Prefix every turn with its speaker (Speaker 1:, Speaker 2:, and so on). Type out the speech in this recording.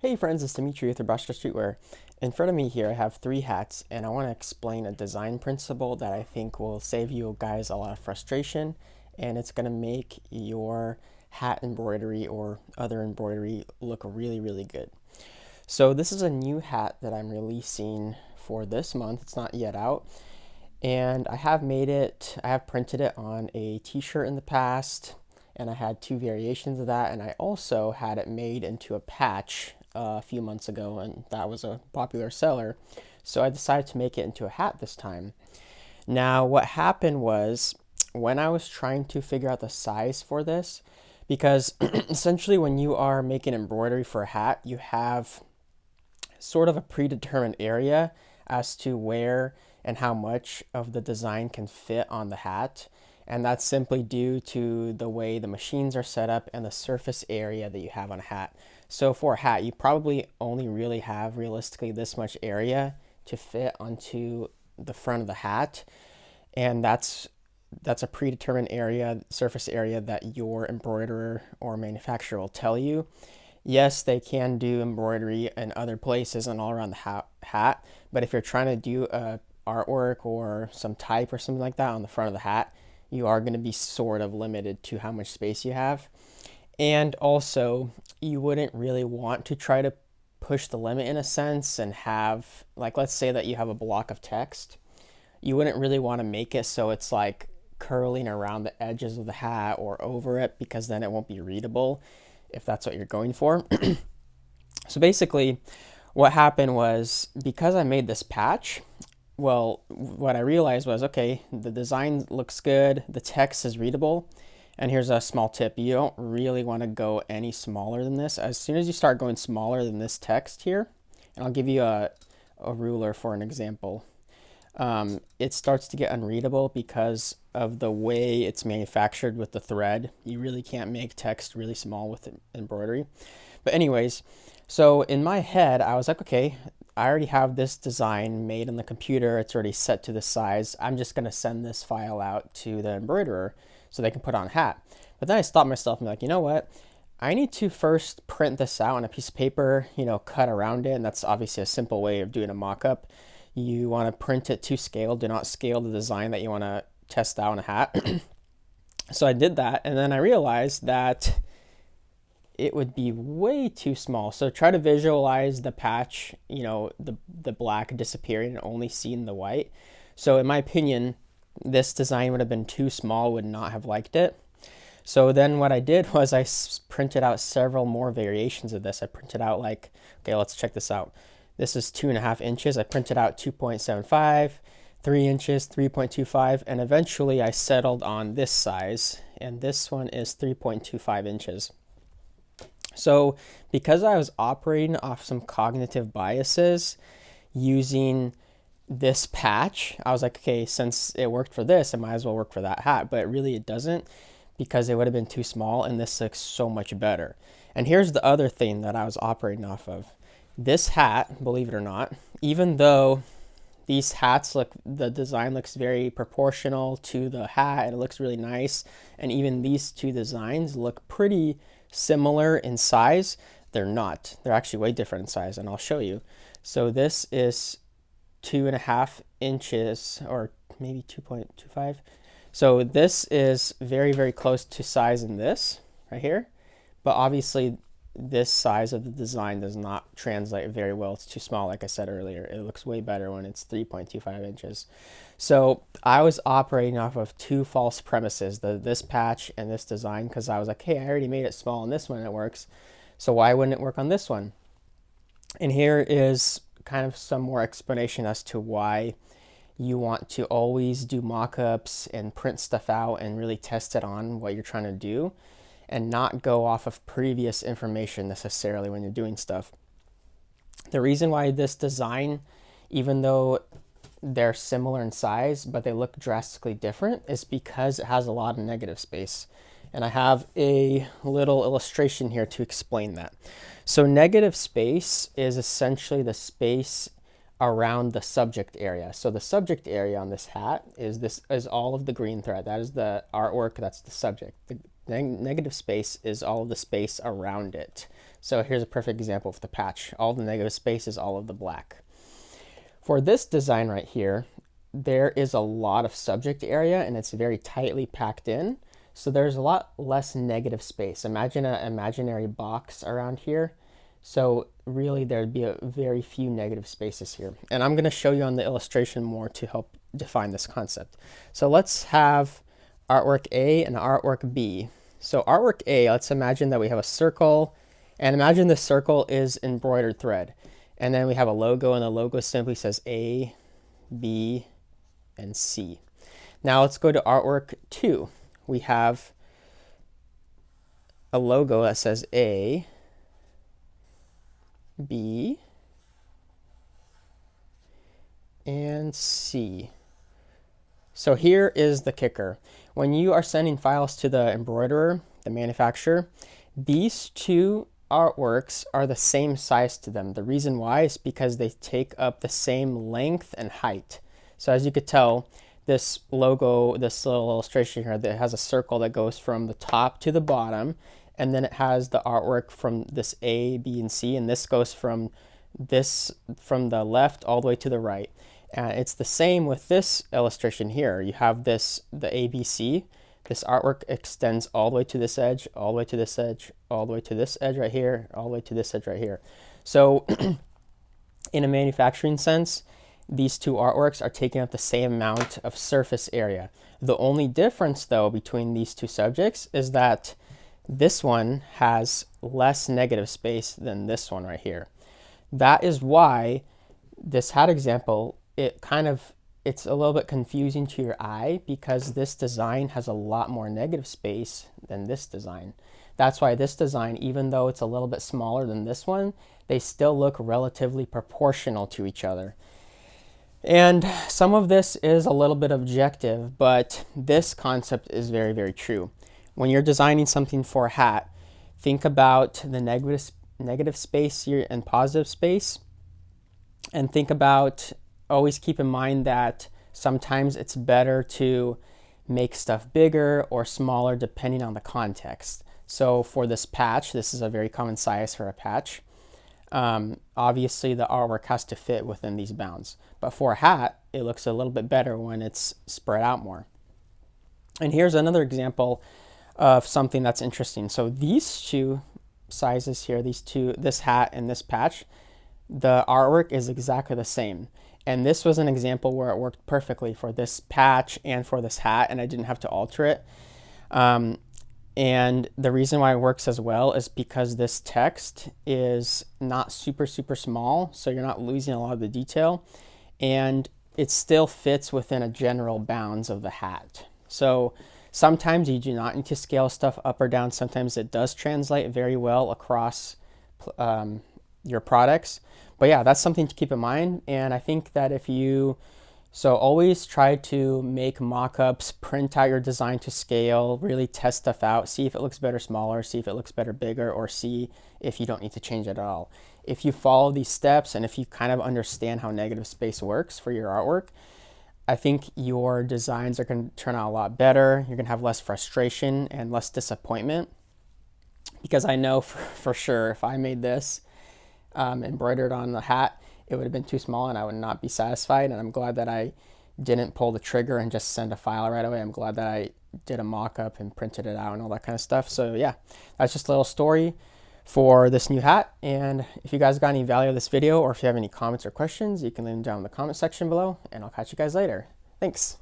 Speaker 1: Hey friends, it's Dimitri with Embroidered Streetwear. In front of me here I have three hats and I want to explain a design principle that I think will save you guys a lot of frustration, and it's going to make your hat embroidery or other embroidery look really good. So this is a new hat that I'm releasing for this month. It's not yet out, and I have printed it on a t-shirt in the past, and I had two variations of that, and I also had it made into a patch a few months ago, and that was a popular seller. So I decided to make it into a hat this time. Now, what happened was when I was trying to figure out the size for this, because essentially when you are making embroidery for a hat, you have sort of a predetermined area as to where and how much of the design can fit on the hat. And that's simply due to the way the machines are set up and the surface area that you have on a hat. So for a hat, you probably only really have realistically this much area to fit onto the front of the hat. And that's a predetermined area, surface area that your embroiderer or manufacturer will tell you. Yes, they can do embroidery in other places and all around the hat, but if you're trying to do a artwork or some type or something like that on the front of the hat, you are going to be sort of limited to how much space you have. And also, you wouldn't really want to try to push the limit in a sense and have, like, let's say that you have a block of text. You wouldn't really want to make it so it's like curling around the edges of the hat or over it, because then it won't be readable if that's what you're going for. So basically, what happened was, because I made this patch, well, what I realized was, okay, the design looks good, the text is readable, and here's a small tip. You don't really want to go any smaller than this. As soon as you start going smaller than this text here, and I'll give you a ruler for an example, it starts to get unreadable because of the way it's manufactured with the thread. You really can't make text really small with embroidery. But anyways, so in my head, I was like, okay, I already have this design made in the computer. It's already set to the size. I'm just going to send this file out to the embroiderer so they can put on a hat. But then I stopped myself and be like, you know what? I need to first print this out on a piece of paper, cut around it. And that's obviously a simple way of doing a mock-up. You want to print it to scale. Do not scale the design that you want to test out on a hat. So I did that, and then I realized that it would be way too small. So try to visualize the patch, the black disappearing and only seeing the white. So in my opinion, this design would have been too small, would not have liked it. So then what I did was I printed out several more variations of this. I printed out like, okay, let's check this out. This is 2.5 inches. I printed out 2.75, 3 inches, 3.25, and eventually I settled on this size, and this one is 3.25 inches. So because I was operating off some cognitive biases using this patch, I was like, okay, since it worked for this, it might as well work for that hat. But really it doesn't, because it would have been too small, and this looks so much better. And here's the other thing that I was operating off of. This hat, believe it or not, even though these hats the design looks very proportional to the hat, it looks really nice, and even these two designs look pretty similar in size, they're not. They're actually way different in size, and I'll show you. So this is 2.5 inches, or maybe 2.25. So this is very close to size in this right here, but obviously this size of the design does not translate very well. It's too small, like I said earlier. It looks way better when it's 3.25 inches. So I was operating off of two false premises, this patch and this design, because I was like, hey, I already made it small on this one, it works. So why wouldn't it work on this one? And here is kind of some more explanation as to why you want to always do mock-ups and print stuff out and really test it on what you're trying to do, and not go off of previous information necessarily when you're doing stuff. The reason why this design, even though they're similar in size, but they look drastically different, is because it has a lot of negative space. And I have a little illustration here to explain that. So negative space is essentially the space around the subject area. So the subject area on this hat is all of the green thread. That is the artwork, that's the subject. The negative space is all of the space around it. So here's a perfect example of the patch. All the negative space is all of the black. For this design right here, there is a lot of subject area and it's very tightly packed in. So there's a lot less negative space. Imagine an imaginary box around here. So really there'd be a very few negative spaces here. And I'm going to show you on the illustration more to help define this concept. So let's have artwork A and artwork B. So artwork A, let's imagine that we have a circle, and imagine the circle is embroidered thread. And then we have a logo, and the logo simply says A, B, and C. Now let's go to artwork 2. We have a logo that says A, B, and C. So here is the kicker. When you are sending files to the embroiderer, the manufacturer, these two artworks are the same size to them. The reason why is because they take up the same length and height. So as you could tell, this logo, this little illustration here, that has a circle that goes from the top to the bottom, and then it has the artwork from this A, B, and C, and this goes from the left all the way to the right. It's the same with this illustration here. You have the ABC. This artwork extends all the way to this edge, all the way to this edge, all the way to this edge right here, all the way to this edge right here. So in a manufacturing sense, these two artworks are taking up the same amount of surface area. The only difference, though, between these two subjects is that this one has less negative space than this one right here. That is why this hat example, it's a little bit confusing to your eye because this design has a lot more negative space than this design. That's why this design, even though it's a little bit smaller than this one, they still look relatively proportional to each other. And some of this is a little bit objective, but this concept is very, very true. When you're designing something for a hat, think about the negative space here and positive space, and think about, always keep in mind that sometimes it's better to make stuff bigger or smaller depending on the context. So for this patch, this is a very common size for a patch. Obviously the artwork has to fit within these bounds, but for a hat, it looks a little bit better when it's spread out more. And here's another example of something that's interesting. So these two sizes here, this hat and this patch, the artwork is exactly the same. And this was an example where it worked perfectly for this patch and for this hat, and I didn't have to alter it. And the reason why it works as well is because this text is not super, super small, so you're not losing a lot of the detail, and it still fits within a general bounds of the hat. So sometimes you do not need to scale stuff up or down. Sometimes it does translate very well across your products. But yeah, that's something to keep in mind. And I think that so always try to make mock-ups, print out your design to scale, really test stuff out, see if it looks better smaller, see if it looks better bigger, or see if you don't need to change it at all. If you follow these steps and if you kind of understand how negative space works for your artwork, I think your designs are going to turn out a lot better. You're going to have less frustration and less disappointment. Because I know for sure if I made this embroidered on the hat, it would have been too small and I would not be satisfied. And I'm glad that I didn't pull the trigger and just send a file right away. I'm glad that I did a mock-up and printed it out and all that kind of stuff. So yeah, that's just a little story for this new hat. And if you guys got any value of this video, or if you have any comments or questions, you can leave them down in the comment section below, and I'll catch you guys later. Thanks.